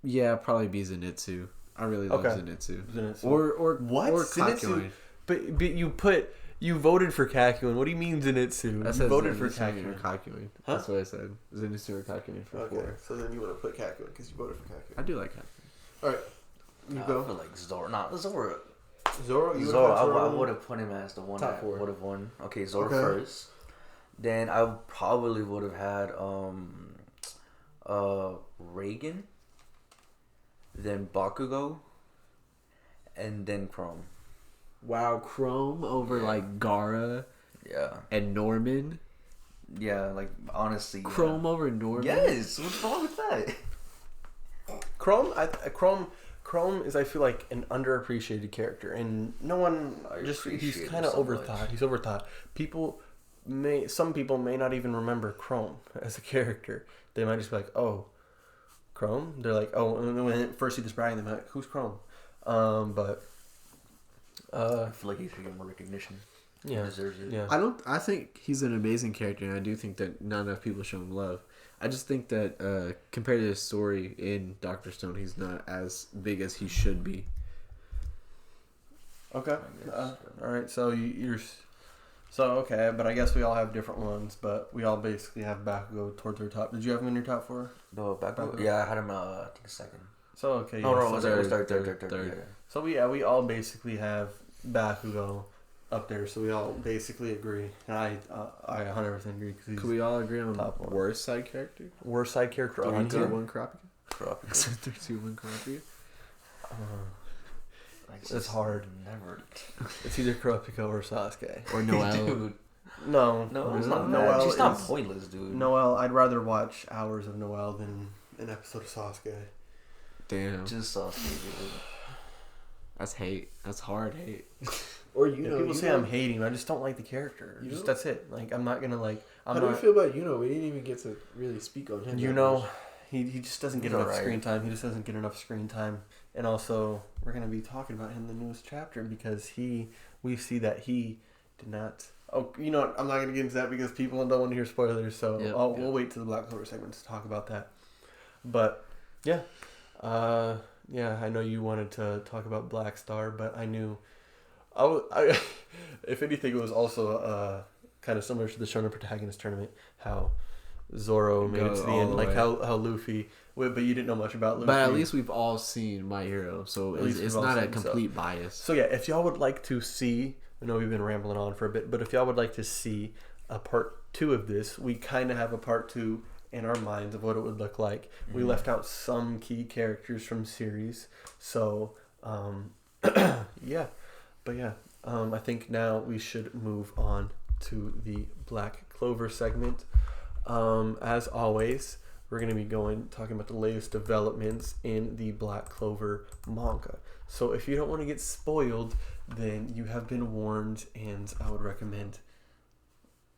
Speaker 2: probably be Zenitsu. I really love
Speaker 1: Okay.
Speaker 2: Zenitsu.
Speaker 1: So-
Speaker 2: Or
Speaker 1: What?
Speaker 2: Or
Speaker 1: Zenitsu?
Speaker 2: Kakyoin.
Speaker 1: But you voted for Kakyoin. What do you mean Zenitsu?
Speaker 2: I
Speaker 1: You
Speaker 2: said
Speaker 1: voted for
Speaker 2: Zenitsu or
Speaker 1: Kakyoin.
Speaker 2: Kakyoin.
Speaker 1: Huh?
Speaker 2: That's what I said. Zenitsu or Kakyoin for
Speaker 1: Okay,
Speaker 2: four.
Speaker 1: so then you want to put Kakyoin because you voted for Kakyoin.
Speaker 2: I do like Kakyoin.
Speaker 1: All right, you
Speaker 3: I
Speaker 1: go.
Speaker 3: feel like Zoro. Nah, Zoro.
Speaker 1: Zoro. You
Speaker 3: Zoro.
Speaker 1: would've had
Speaker 3: I
Speaker 1: Zoro?
Speaker 3: would have put him as the one
Speaker 4: Top
Speaker 3: that
Speaker 4: four.
Speaker 3: would have won. Okay, Zoro
Speaker 1: Okay.
Speaker 3: first. Then I probably would have had Reagan. Then Bakugo. And then Chrome.
Speaker 2: Wow, Chrome over like Gara
Speaker 3: Yeah.
Speaker 2: and Norman.
Speaker 3: Yeah, like honestly. Yeah.
Speaker 2: Chrome over Norman.
Speaker 3: Yes. What's wrong with that?
Speaker 1: Chrome is, I feel like, an underappreciated character, and no one
Speaker 3: I
Speaker 1: he's
Speaker 3: appreciate
Speaker 1: kind
Speaker 3: him
Speaker 1: of
Speaker 3: so
Speaker 1: overthought.
Speaker 3: much.
Speaker 1: He's overthought. Some people may not even remember Chrome as a character. They might just be like, "Oh, Chrome." They're like, "Oh," and when they first see this Brian, they're like, "Who's Chrome?" But
Speaker 3: I feel like he should get more recognition.
Speaker 1: yeah,
Speaker 3: He deserves it.
Speaker 1: yeah.
Speaker 2: I think he's an amazing character, and I do think that not enough people show him love. I just think that compared to his story in Dr. Stone, he's not as big as he should be.
Speaker 1: Okay. All right. So okay, but I guess we all have different ones, but we all basically have Bakugo towards our top. Did you have him in your top four?
Speaker 3: No, Bakugo.
Speaker 1: Bakugo.
Speaker 3: Yeah, I had him. I think second.
Speaker 1: So okay.
Speaker 3: Oh,
Speaker 1: yeah,
Speaker 3: no,
Speaker 1: so
Speaker 3: we'll start third. Yeah.
Speaker 1: So we all basically have Bakugo up there. So we all basically agree. And I 100% agree because he's
Speaker 2: Could we all agree on
Speaker 1: top one.
Speaker 2: worst side character?
Speaker 1: worst side character on
Speaker 2: 3,
Speaker 1: here.
Speaker 2: 2, 1 Kurapika.
Speaker 3: Kurapika.
Speaker 2: 3, 2, 1 Kurapika.
Speaker 1: It's hard.
Speaker 3: Never.
Speaker 1: It's either Kurapika or Sasuke.
Speaker 2: Or Noelle.
Speaker 3: Dude.
Speaker 1: No,
Speaker 3: No, it's
Speaker 1: no,
Speaker 3: not
Speaker 1: Noelle
Speaker 3: bad. She's not
Speaker 1: is-
Speaker 3: pointless, dude.
Speaker 1: Noelle, I'd rather watch hours of Noelle than an episode of Sasuke.
Speaker 2: Damn.
Speaker 3: Just Sasuke, dude.
Speaker 2: That's hate. That's hard hate.
Speaker 4: Or
Speaker 1: Yeah, people say I'm hating, I just don't like the character.
Speaker 4: You
Speaker 1: Just
Speaker 4: know?
Speaker 1: that's it. Like I'm not gonna like. I'm
Speaker 4: How do you
Speaker 1: not.
Speaker 4: feel about Yuno? We didn't even get to really speak on him.
Speaker 1: You
Speaker 4: that
Speaker 1: know,
Speaker 4: much.
Speaker 1: he just doesn't get
Speaker 3: He's
Speaker 1: enough
Speaker 3: alright.
Speaker 1: screen time. He just doesn't get enough screen time. And also, we're gonna be talking about him in the newest chapter because we see that he did not. Oh, you know what? I'm not gonna get into that because people don't want to hear spoilers. So
Speaker 2: Yep.
Speaker 1: we'll wait to the Black Clover segment to talk about that. But yeah, I know you wanted to talk about Black Star, but I knew, I if anything, it was also kind of similar to the Shonen Protagonist Tournament, how Zoro made it to the
Speaker 2: Go
Speaker 1: end,
Speaker 2: all
Speaker 1: like
Speaker 2: the
Speaker 1: how Luffy. Wait, but you didn't know much about Luffy.
Speaker 2: But at least we've all seen My Hero, so
Speaker 1: At least
Speaker 2: it's
Speaker 1: we've all
Speaker 2: not a
Speaker 1: seen, so.
Speaker 2: complete bias.
Speaker 1: So yeah, if y'all would like to see, I know we've been rambling on for a bit, but if y'all would like to see a part 2 of this, we kind of have a part 2 in our minds of what it would look like. We
Speaker 3: Mhm.
Speaker 1: left out some key characters from series, so yeah, but yeah, I think now we should move on to the Black Clover segment. As always, we're going to be talking about the latest developments in the Black Clover manga. So if you don't want to get spoiled, then you have been warned, and I would recommend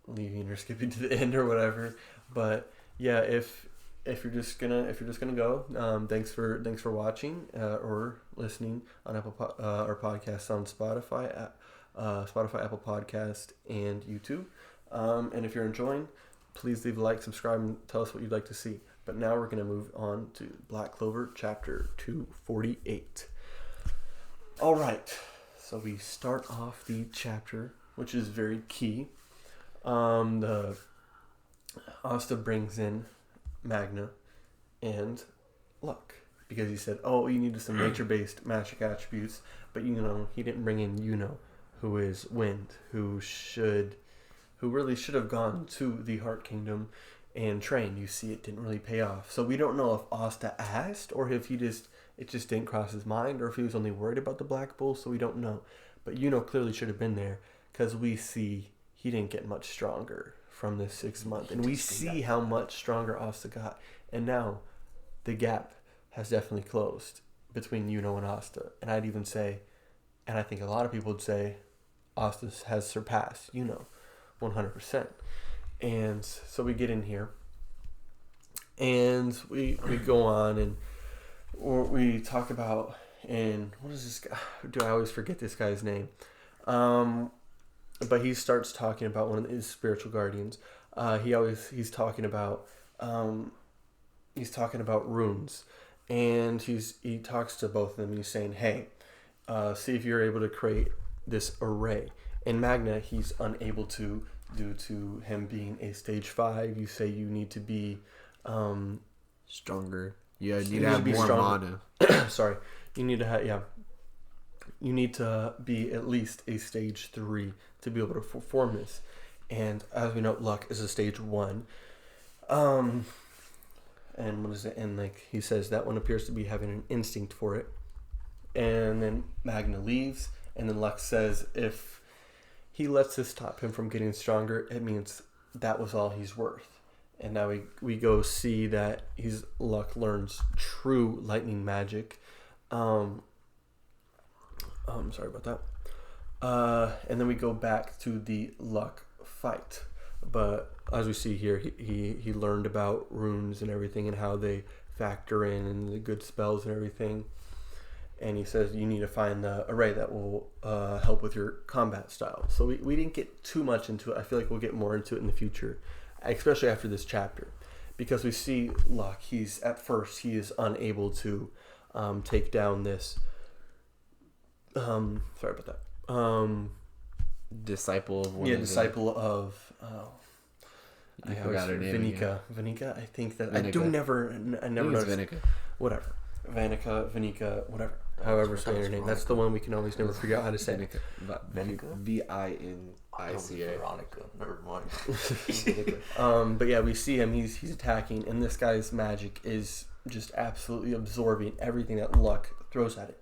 Speaker 1: leaving or skipping to the end or whatever. But yeah, if you're just gonna go, thanks for watching or listening on our podcast on Spotify, Apple Podcast, and YouTube. And if you're enjoying, please leave a like, subscribe, and tell us what you'd like to see. But now we're going to move on to Black Clover chapter 248. All right. So we start off the chapter, which is very key. The Asta brings in Magna and Luck because he said, "Oh, you need some nature-based magic attributes," but he didn't bring in Yuno, who is Wind, who really should have gone to the Heart Kingdom and trained. You see, it didn't really pay off. So we don't know if Asta asked or if it just didn't cross his mind, or if he was only worried about the Black Bull. So we don't know. But clearly should have been there because we see he didn't get much stronger from this 6 month, and we see how much stronger Asta got. And now the gap has definitely closed between Yuno and Asta. And I'd even say, and I think a lot of people would say, Asta has surpassed Yuno 100%. And so we get in here and we go on and we talk about, and what is this guy? Do I always forget this guy's name? But he starts talking about one of his spiritual guardians. He's talking about runes, and he talks to both of them. And he's saying, "Hey, see if you're able to create this array." In Magna, he's unable to due to him being a stage 5. You say you need to be
Speaker 2: Stronger. Yeah, you
Speaker 1: you
Speaker 2: need to have
Speaker 1: be
Speaker 2: more
Speaker 1: stronger.
Speaker 2: mana.
Speaker 1: Sorry, you need to have you need to be at least a stage 3 to be able to perform this. And as we know, Luck is a stage 1. And what is it? And like he says, that one appears to be having an instinct for it. And then Magna leaves, and then Luck says if he lets this stop him from getting stronger, it means that was all he's worth. And now we go see that Luck learns true lightning magic. Sorry about that. And then we go back to the Luck fight. But as we see here, he learned about runes and everything and how they factor in and the good spells and everything. And he says you need to find the array that will help with your combat style. So we didn't get too much into it. I feel like we'll get more into it in the future, especially after this chapter. Because we see Luck, he is unable to take down this... sorry about that.
Speaker 2: Disciple of one.
Speaker 1: Yeah,
Speaker 2: of the-
Speaker 1: disciple of...
Speaker 2: I forgot her name.
Speaker 1: Vinica. I think that...
Speaker 2: Vinica.
Speaker 1: I never
Speaker 2: I think it's
Speaker 1: noticed.
Speaker 2: Vinica.
Speaker 1: Whatever. Vanica, whatever. However, say her name. That's the one we can always never figure out how to say.
Speaker 3: Venica?
Speaker 2: Vinica.
Speaker 3: Veronica. Never mind.
Speaker 1: But yeah, we see him. He's attacking, and this guy's magic is just absolutely absorbing everything that Luck throws at it.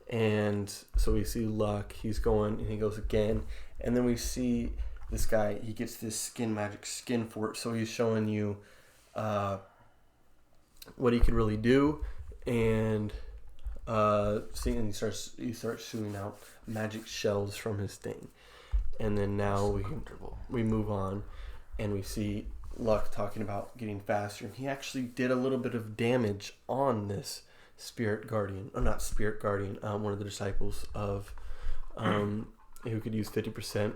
Speaker 1: And so we see Luck. He's going, and he goes again, and then we see this guy. He gets this skin magic skin fort. So he's showing you what he could really do, and seeing he starts shooting out magic shells from his thing. And then now we move on, and we see Luck talking about getting faster, and he actually did a little bit of damage on this spirit guardian, or not spirit guardian, one of the disciples of who could use 50%,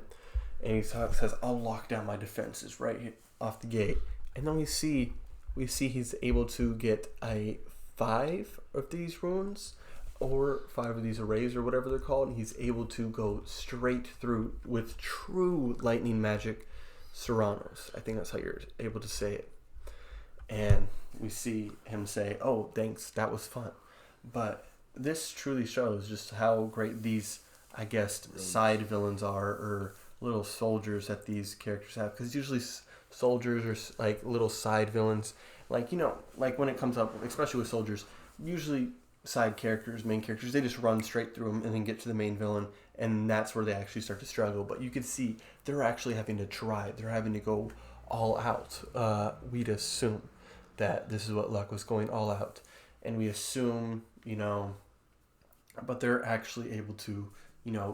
Speaker 1: and he says, "I'll lock down my defenses right off the gate." And then we see he's able to get a 5 of these runes, or 5 of these arrays, or whatever they're called, and he's able to go straight through with true lightning magic Serranos. I think that's how you're able to say it. And we see him say, "Oh, thanks, that was fun." But this truly shows just how great these, I guess, side villains are, or little soldiers that these characters have. Because usually soldiers are like little side villains. Like, like when it comes up, especially with soldiers, usually side characters, main characters, they just run straight through them and then get to the main villain, and that's where they actually start to struggle. But you can see they're actually having to try. They're having to go all out. We'd assume that this is what Luck was, going all out. And we assume, but they're actually able to,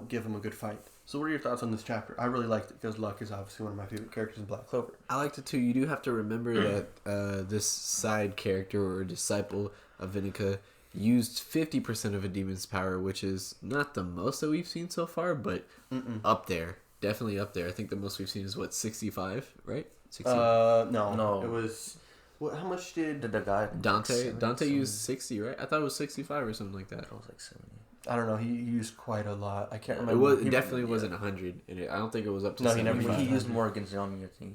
Speaker 1: give him a good fight. So what are your thoughts on this chapter? I really liked it because Luck is obviously one of my favorite characters in Black Clover.
Speaker 2: I liked it too. You do have to remember that this side character or disciple of Vinica used 50% of a demon's power, which is not the most that we've seen so far, but up there. Definitely up there. I think the most we've seen is 65, right? 60.
Speaker 1: No. It was how much did
Speaker 3: the guy
Speaker 2: Dante used 60, right? I thought it was 65 or something like that.
Speaker 3: It was like 70.
Speaker 1: I don't know. He used quite a lot. I can't remember.
Speaker 2: It definitely wasn't 100. I don't think it was up to 75.
Speaker 3: He used more against Yami, I think.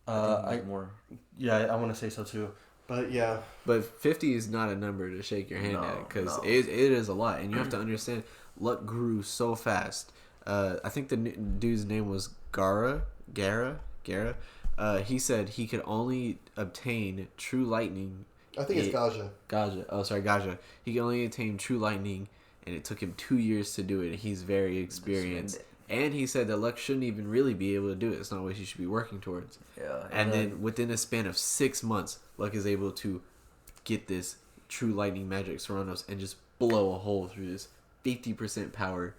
Speaker 3: I think more.
Speaker 1: Yeah, I want to say so too. But yeah.
Speaker 2: But 50 is not a number to shake your hand at, because it is a lot. And you have to understand, Luck grew so fast. I think the dude's name was Gara. He said he could only obtain true lightning.
Speaker 1: I think it's Gaja.
Speaker 2: Gaja. He could only attain true lightning, and it took him 2 years to do it. He's very experienced. And he said that Luck shouldn't even really be able to do it. It's not what he should be working towards.
Speaker 3: Yeah.
Speaker 2: And then within a span of 6 months, Luck is able to get this true lightning magic Serranos and just blow a hole through this 50% power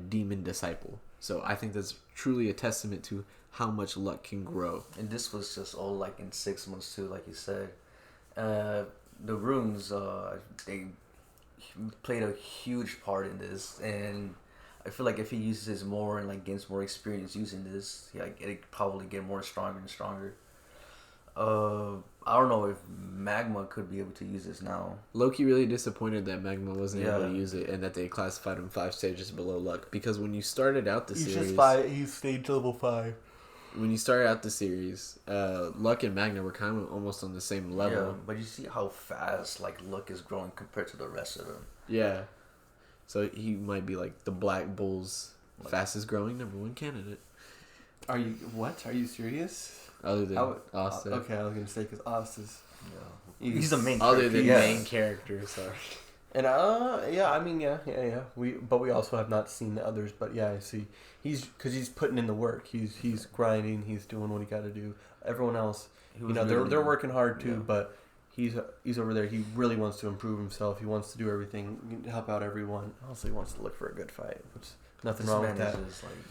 Speaker 2: demon disciple. So I think that's truly a testament to how much Luck can grow.
Speaker 3: And this was just all like in 6 months too, like you said. The runes, they played a huge part in this, and I feel like if he uses this more and like gains more experience using this, it'd probably get more stronger and stronger. I don't know if Magma could be able to use this now.
Speaker 2: Loki really disappointed that Magma wasn't able to use it, and that they classified him 5 stages below Luck. Because when you started out the series,
Speaker 1: he's stage level 5.
Speaker 2: When you started out the series, Luck and Magna were kind of almost on the same level.
Speaker 3: Yeah, but you see how fast like Luck is growing compared to the rest of them.
Speaker 2: Yeah. So he might be like the Black Bulls' fastest growing #1 candidate.
Speaker 1: Are you serious?
Speaker 2: Other than Asta.
Speaker 1: Okay, I was gonna say because Asta's.
Speaker 3: Yeah. He's the main.
Speaker 2: Other than main character, sorry.
Speaker 1: And yeah. We also have not seen the others, but yeah, I see. He's putting in the work. He's grinding. He's doing what he got to do. Everyone else, they're working hard too, but. He's over there. He really wants to improve himself. He wants to do everything, help out everyone. Also, he wants to look for a good fight, which nothing wrong with that.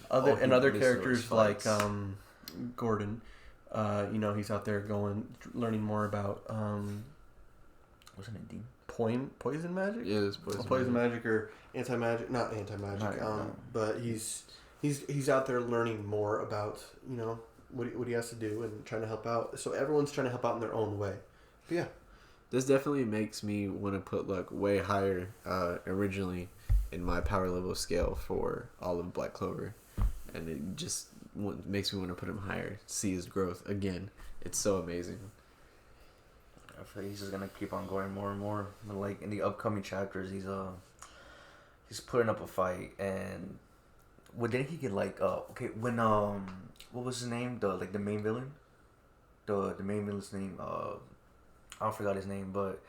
Speaker 1: Other characters like Gordon, he's out there learning more about
Speaker 3: what's her name? Dean?
Speaker 1: Poison magic.
Speaker 2: Yeah, it's
Speaker 1: poison magic or anti-magic. Not anti-magic. But he's out there learning more about what he has to do and trying to help out. So everyone's trying to help out in their own way. But yeah.
Speaker 2: This definitely makes me want to put Luck way higher originally in my power level scale for all of Black Clover. And it just makes me want to put him higher, see his growth again. It's so amazing.
Speaker 3: I feel he's just gonna keep on going more and more. But like in the upcoming chapters, he's putting up a fight, and what did he get like? Okay, when what was his name? The main villain, the main villain's name. I forgot his name, but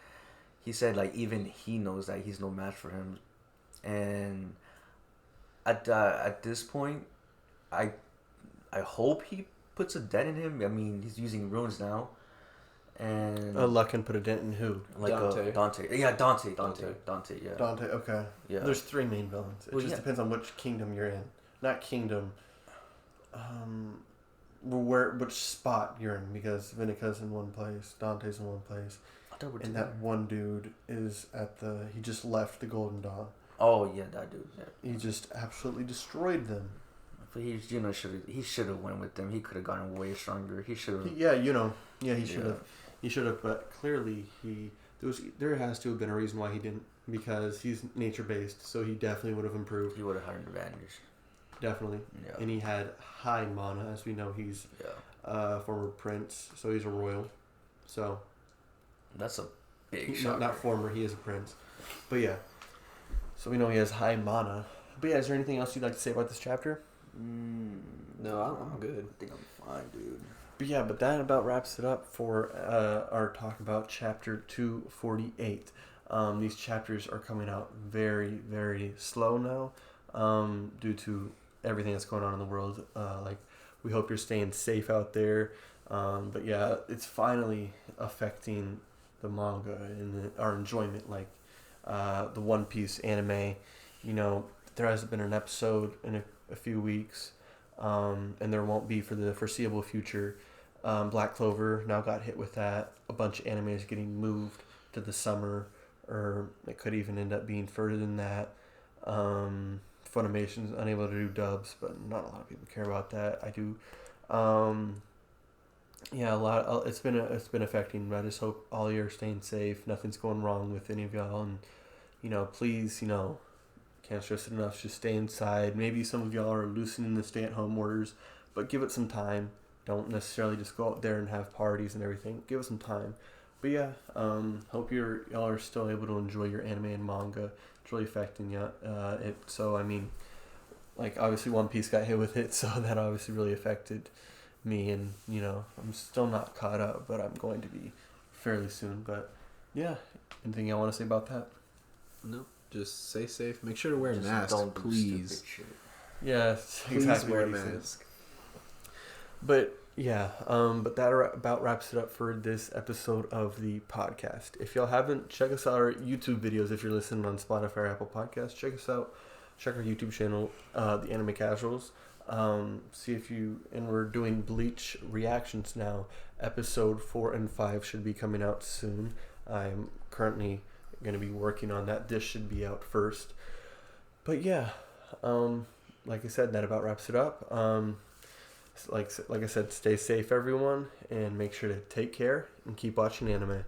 Speaker 3: he said like even he knows that he's no match for him, and at this point, I hope he puts a dent in him. I mean, he's using runes now, and
Speaker 1: Luck can put a dent in who?
Speaker 3: like
Speaker 4: Dante.
Speaker 3: Dante. Yeah, Dante. Yeah.
Speaker 1: Dante. Okay.
Speaker 3: Yeah.
Speaker 1: There's 3 main villains. It
Speaker 3: Well,
Speaker 1: just
Speaker 3: yeah.
Speaker 1: depends on which kingdom you're in. Not kingdom. Which spot you're in, because Vinica's in one place, Dante's in one place,
Speaker 3: I thought we're
Speaker 1: and
Speaker 3: together.
Speaker 1: that one dude is at the. He just left the Golden Dawn.
Speaker 3: Oh yeah, that dude. Yeah.
Speaker 1: He just absolutely destroyed them.
Speaker 3: But he should have went with them. He could have gotten way stronger. He should have.
Speaker 1: He should have. He should have, but clearly there has to have been a reason why he didn't, because he's nature based, so he definitely would have improved.
Speaker 3: He would have had an advantage.
Speaker 1: Definitely.
Speaker 3: Yeah.
Speaker 1: And he had high mana, as we know. He's former prince, so he's a royal. So
Speaker 3: That's a big shot.
Speaker 1: not former, he is a prince. But yeah, so we know he has high mana. But yeah, is there anything else you'd like to say about this chapter?
Speaker 4: No, I'm good.
Speaker 3: I think I'm fine, dude.
Speaker 1: But yeah, but that about wraps it up for our talk about chapter 248. These chapters are coming out very, very slow now, due to everything that's going on in the world. Like, we hope you're staying safe out there. But yeah, it's finally affecting the manga and our enjoyment. Like, the One Piece anime, you know, there hasn't been an episode in a few weeks, and there won't be for the foreseeable future. Black Clover now got hit with that. A bunch of anime is getting moved to the summer, or it could even end up being further than that. Funimation's unable to do dubs, but not a lot of people care about that. I do. Yeah, it's been affecting. But I just hope all you are staying safe. Nothing's going wrong with any of y'all, and please, can't stress it enough. Just stay inside. Maybe some of y'all are loosening the stay-at-home orders, but give it some time. Don't necessarily just go out there and have parties and everything. Give it some time. But yeah, hope y'all are still able to enjoy your anime and manga. It's really affecting you. So I mean, like, obviously One Piece got hit with it, so that obviously really affected me. And I'm still not caught up, but I'm going to be fairly soon. But yeah, anything y'all want to say about that?
Speaker 2: No, just stay safe. Make sure to wear a
Speaker 3: Just
Speaker 2: mask,
Speaker 3: don't do
Speaker 2: please.
Speaker 3: stupid shit.
Speaker 1: Yeah,
Speaker 2: Please
Speaker 1: exactly
Speaker 2: wear a
Speaker 1: what he said.
Speaker 2: mask.
Speaker 1: But yeah, but that about wraps it up for this episode of the podcast. If y'all haven't, check us out our YouTube videos. If you're listening on Spotify or Apple Podcasts, check us out. Check our YouTube channel, The Anime Casuals. See if and we're doing Bleach reactions now. Episode 4 and 5 should be coming out soon. I'm currently going to be working on that. This should be out first. But yeah, like I said, that about wraps it up. Like I said, stay safe, everyone, and make sure to take care and keep watching anime.